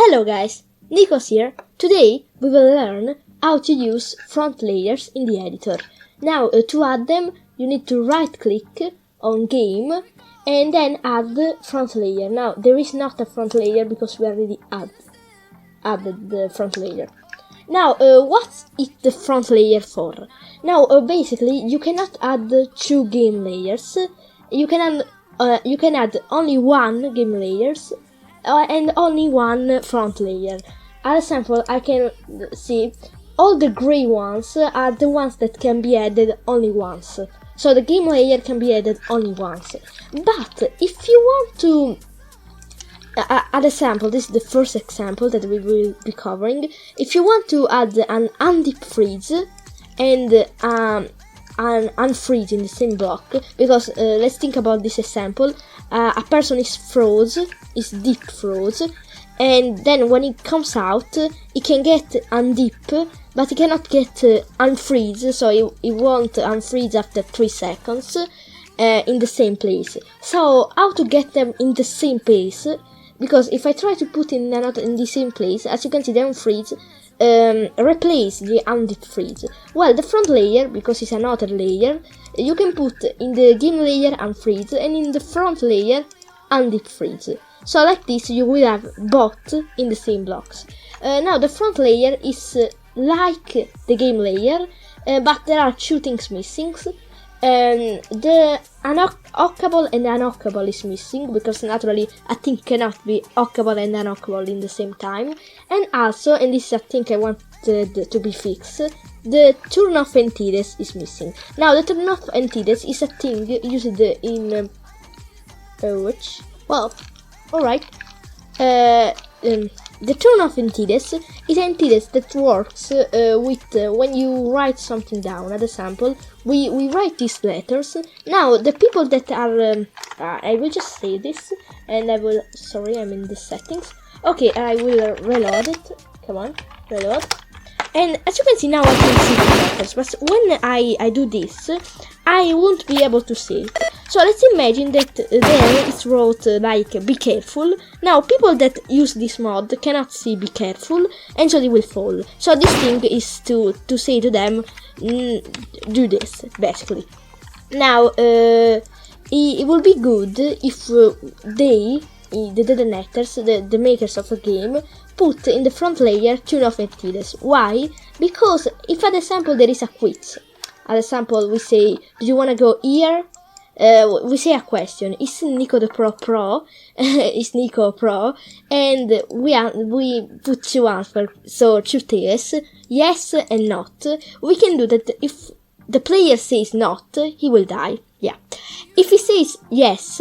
Hello guys, Nikos here. Today we will learn how to use front layers in the editor. Now to add them you need to right click on game and then add front layer. Now there is not a front layer because we already added the front layer. Now what's it the front layer for? Now basically you cannot add two game layers. You can add only one game layers and only one front layer. As example, I can see all the gray ones are the ones that can be added only once. So the game layer can be added only once. But if you want to, as example, this is the first example that we will be covering. If you want to add an undip freeze and an unfreeze in the same block, because let's think about this example. A person is deep froze, and then when it comes out, he can get undip, but he cannot get unfreeze, so he won't unfreeze after 3 seconds in the same place. So how to get them in the same place? Because if I try to put in the same place, as you can see, the unfreeze replace the undip freeze. Well, the front layer, because it's another layer, you can put in the game layer unfreeze and in the front layer undip freeze. So like this you will have both in the same blocks. Now the front layer is like the game layer, but there are two things missing. The hookable and unhookable is missing, because naturally a thing cannot be hookable and unhookable in the same time. And also, and this is a thing I wanted to be fixed, the turn off entities is missing. Now the turn off entities is a thing used in which, well, alright. The turn off entities is entities that works with when you write something down. As example, we write these letters. Now the people that are I will just say this, and I will, sorry, I'm in the settings. Okay, I will reload it. Come on, reload. And as you can see now, I can see the letters, but when I do this, I won't be able to see it. So let's imagine that there is wrote like be careful. Now people that use this mod cannot see be careful, and so they will fall. So this thing is to say to them, do this, basically. Now it will be good if the detonators, the makers of a game, put in the front layer turn off entities. Why? Because if, at example, there is a quiz. As example, we say, do you want to go here? We say a question. Is Nico the Pro? Is Nico Pro? And we put two answers, so two tiers, yes and not. We can do that. If the player says not, he will die. Yeah. If he says yes,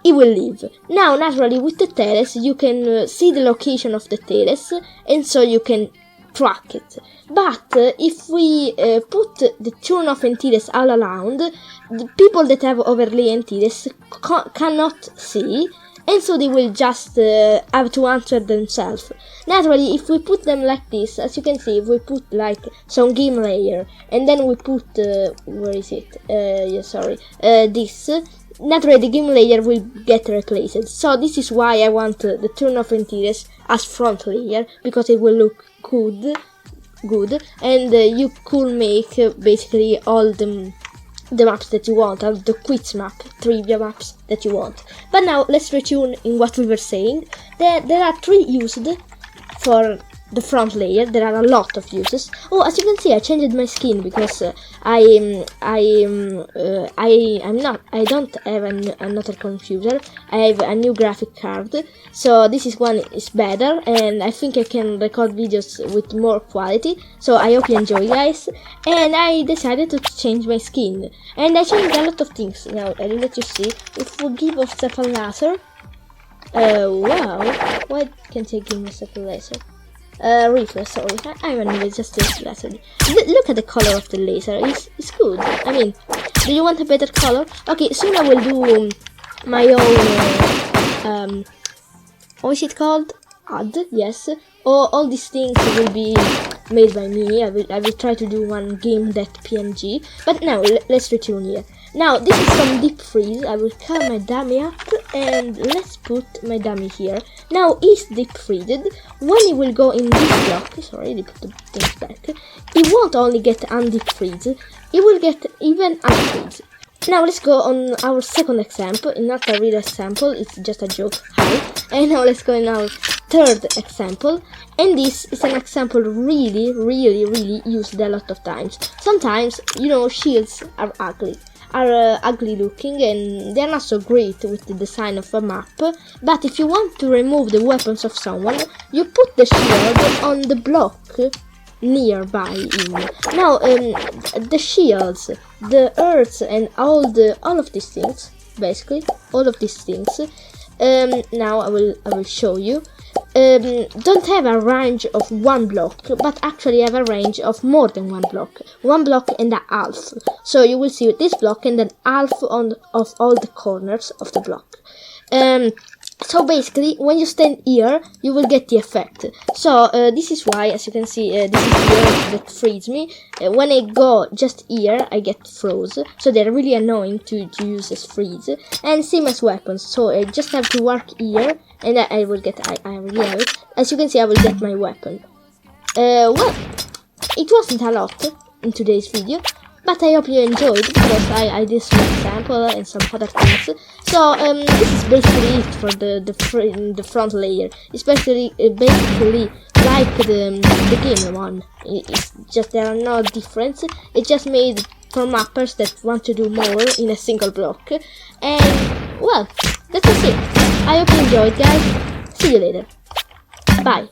he will live. Now, naturally, with the terrace, you can see the location of the terrace, and so you can track it. But if we put the turn off entities all around, the people that have overlay entities cannot see, and so they will just have to answer themselves. Naturally, if we put them like this, as you can see, if we put like some game layer, and then we put, where is it? This. Naturally, the game layer will get replaced. So this is why I want the turn off entities as front layer, because it will look good, and you could make basically all the maps that you want, all the quiz map, trivia maps that you want. But now let's return in what we were saying. There are 3 used for the front layer. There are a lot of uses. Oh, as you can see, I changed my skin because I don't have another computer. I have a new graphic card, so this one is better, and I think I can record videos with more quality. So I hope you enjoy, guys. And I decided to change my skin, and I changed a lot of things. Now I will let you see. If we give ourselves a laser, wow, why can't I give myself a laser? Refresh, sorry, I remember just this laser. Look at the color of the laser, it's good. I mean, do you want a better color? Okay, soon I will do my own, what is it called? Ad, yes. All these things will be made by me. I will try to do one game.png. But now, let's return here. Now, this is some deep freeze. I will call my dummy up. and let's put my dummy here. Now he's deep freezed. When he will go in this block, sorry, I put the things back, he won't only get undeep freeze, he will get even unfreeze. Now let's go on our second example, not a real example, it's just a joke, hi. And now let's go in our third example, and this is an example really used a lot of times. Sometimes, you know, shields are ugly looking and they're not so great with the design of a map, but if you want to remove the weapons of someone, you put the shield on the block nearby him. Now the shields, the earth, and all of these things, basically all of these things, now I will show you, don't have a range of one block, but actually have a range of more than one block and a half. So you will see this block and then half of all the corners of the block. So basically, when you stand here, you will get the effect. So this is why, as you can see, this is here that frees me. When I go just here, I get froze. So they're really annoying to use as freeze. And same as weapons. So I just have to work here, and I will get. I already have it. As you can see, I will get my weapon. Well, it wasn't a lot in today's video, but I hope you enjoyed, because I did some example and some other things. So this is basically it for the front layer. It's basically like the game one. It's just there are no difference. It's just made for mappers that want to do more in a single block. And well, that's it. I hope you enjoyed, guys. See you later. Bye.